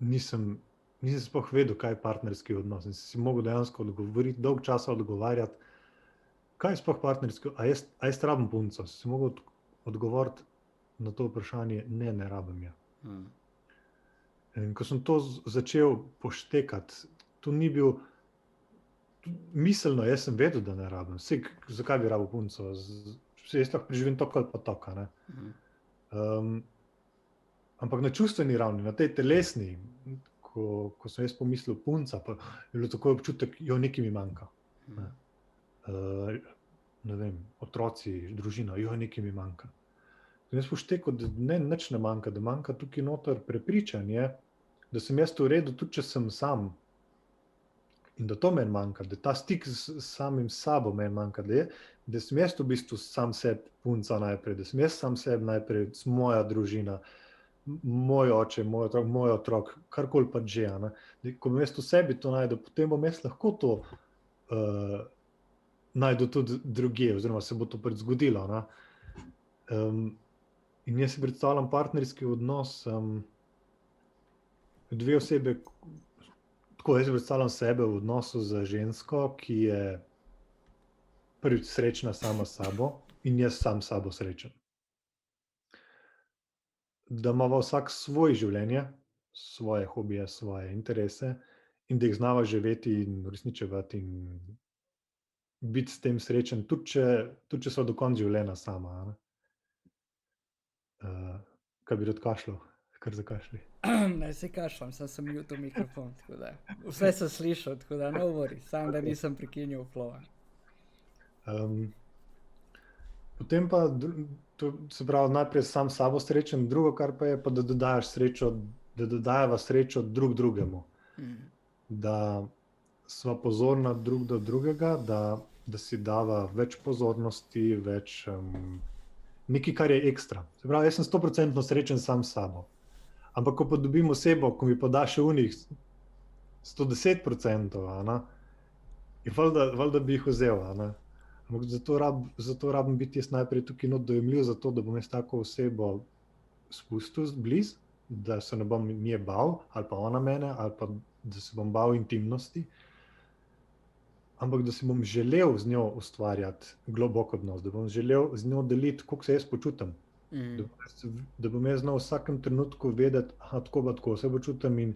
nisem sploh vedel, kaj je partnerski odnos. In si mogel dejansko odgovoriti, dolg časa odgovarjati, kaj je sploh partnerski, a jaz rabim punco. Si mogel odgovoriti na to vprašanje, ne rabim je. In ko sem to začel poštekati, to ni bil miselno, jaz sem vedel, da ne rabim. Zakaj bi rabil punco? Jaz lahko preživim tok ali pa toka. Ampak na čustveni ravni, na tej telesni, ko sem jaz pomislil punca, pa je bilo tako občutek, jo nekaj mi manjka. Ne vem, otroci, družina, jo nekaj mi manjka. In jaz poštekal, da nič ne manjka, da manjka tukaj noter prepričanje, da sem jaz v redu, tudi če sem sam. In da to meni manjka, da ta stik s samim sabo meni manjka, da sem jaz v bistvu sam sebi punca najprej, da sem jaz sam sebi najprej, moja družina, moj oče, moj otrok, karkoli pa že. Ko bom jaz v sebi to najdel, potem bom jaz lahko to najdel tudi drugje, oziroma se bo to zgodilo. In jaz si predstavljam partnerski odnos, dve osebe, tako jaz si predstavljam sebe v odnosu z žensko, ki je prvič srečna sama s sabo in jaz sam s sabo srečen. Da imava vsak svoje življenje, svoje hobije, svoje interese in da jih znava živeti in uresničevati in biti s tem srečen, tudi če so do konca življenja sama. Kaj bi rad kašljal? Kar zakašli. Ne, se kašljam, sem mutil mikrofon, tako da vse sem slišal, tako da no worry, samo da nisem prekinil flowa. Potem pa, se pravi, najprej sam s sabo srečen, drugo, kar pa je, pa da dodajaš srečo, da dodajava srečo drug drugemu. Da sva pozorna drug do drugega, da si dava več pozornosti, več nekaj, kar je ekstra. Se pravi, jaz sem 100% srečen sam s sabo. Ampak ko pa dobim osebo, ko mi pa da še unih 110%, je valjda bi jih vzel. Ampak zato rabim biti jaz najprej tukaj dojemljiv, zato da bom jaz tako osebo spustil blizu, da se ne bom nje bal, ali pa ona mene, ali pa da se bom bal intimnosti. Ampak da si bom želel z njo ustvarjati globok odnos, da bom želel z njo deliti, kako se jaz počutim. Da bom jaz znal v vsakem trenutku vedeti, tako se počutim in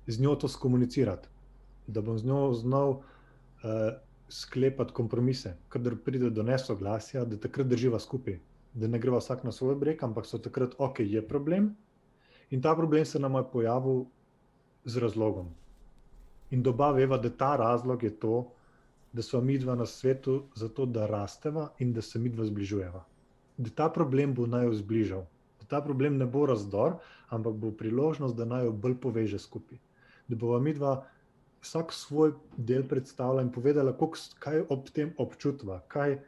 z njo to skomunicirati. Da bom z njo znal sklepati kompromise, kadar pride do nesoglasja, da takrat drživa skupaj. Da ne greva vsak na svoj breg, ampak so takrat, ok, je problem in ta problem se nam je pojavil z razlogom. In doba veva, da ta razlog je to, da sva midva na svetu zato, da rasteva in da se midva zbližujeva. Da ta problem bo naju zbližal. Da ta problem ne bo razdor, ampak bo priložnost, da naju bolj poveže skupaj. Da bova midva vsak svoj del predstavila in povedala, kaj ob tem občutva, kaj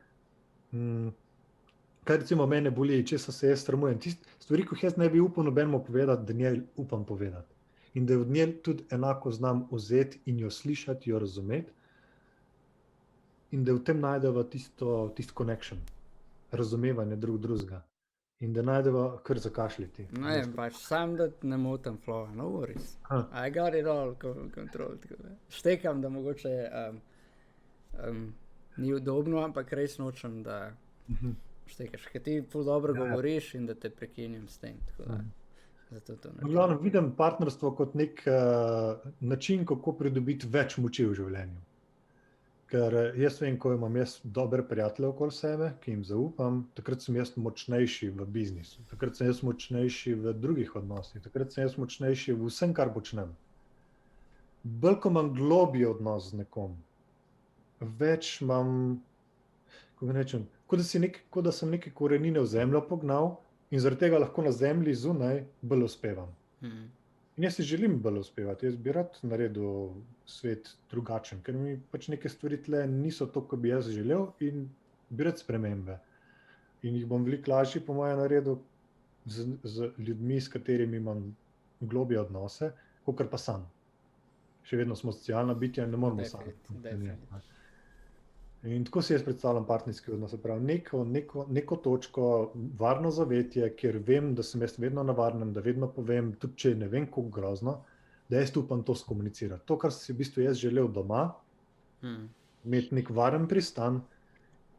recimo mene boli, česa se jaz sramujem. Stvari, ko jaz ne bi upal nobenemu povedati, da njej upam povedati. In da od nje tudi enako znam vzeti in jo slišati, jo razumeti. In da v tem najdeva tisto connection, razumevanje drugega. In da najdeva kar zakašljati. Ne, pač sam da ne motim flowa, no worries. I got it all control. Štekam, da mogoče ni udobno, ampak res nočem, da štekaš. Ker ti ful dobro govoriš in da te prekinjam s tem. Zato to ne. Glavno vidim partnerstvo kot nek način, kako pridobiti več moči v življenju. Ker jaz vem, ko imam jaz dobre prijatelje okoli sebe, ki jim zaupam, takrat sem jaz močnejši v biznisu, takrat sem jaz močnejši v drugih odnosih, takrat sem jaz močnejši v vsem, kar počnem. Bolj, ko imam globji odnos z nekom, več imam, kako rečem, kot da sem neke korenine v zemljo pognal in zaradi tega lahko na zemlji zunaj bolj uspevam. In jaz si želim bolj uspevati, jaz bi rad naredil svet drugačen, ker mi pač neke stvari tle niso to, kot bi jaz želel in bi rad spremembe. In jih bom veliko lažje po moje naredil z ljudmi, s katerimi imam globje odnose, kakor pa sam. Še vedno smo socialna bitja in ne moramo sami. In tako si jaz predstavljam partnerski odnos, pravi neko točko, varno zavetje, kjer vem, da sem jaz vedno na varnem, da vedno povem, tudi če ne vem, kako grozno, da jaz upam to skomunicirati. To, kar si v bistvu jaz želel doma, imeti nek varen pristan,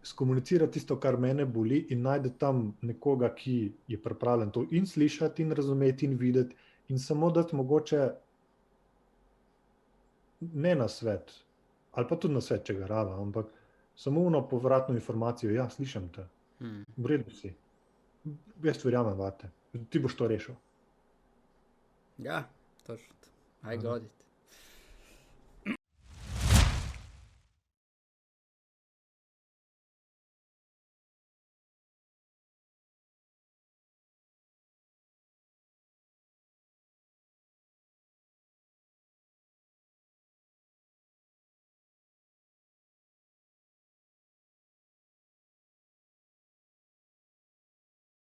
skomunicirati tisto, kar mene boli in najde tam nekoga, ki je pripravljen to in slišati in razumeti in videti in samo dati mogoče ne na svet, ali pa tudi na svet, če ga rada, ampak samo ono povratno informacijo, ja, slišam te, v redu si, jaz verjamem vate, ti boš to rešil. Ja, točno, I got it.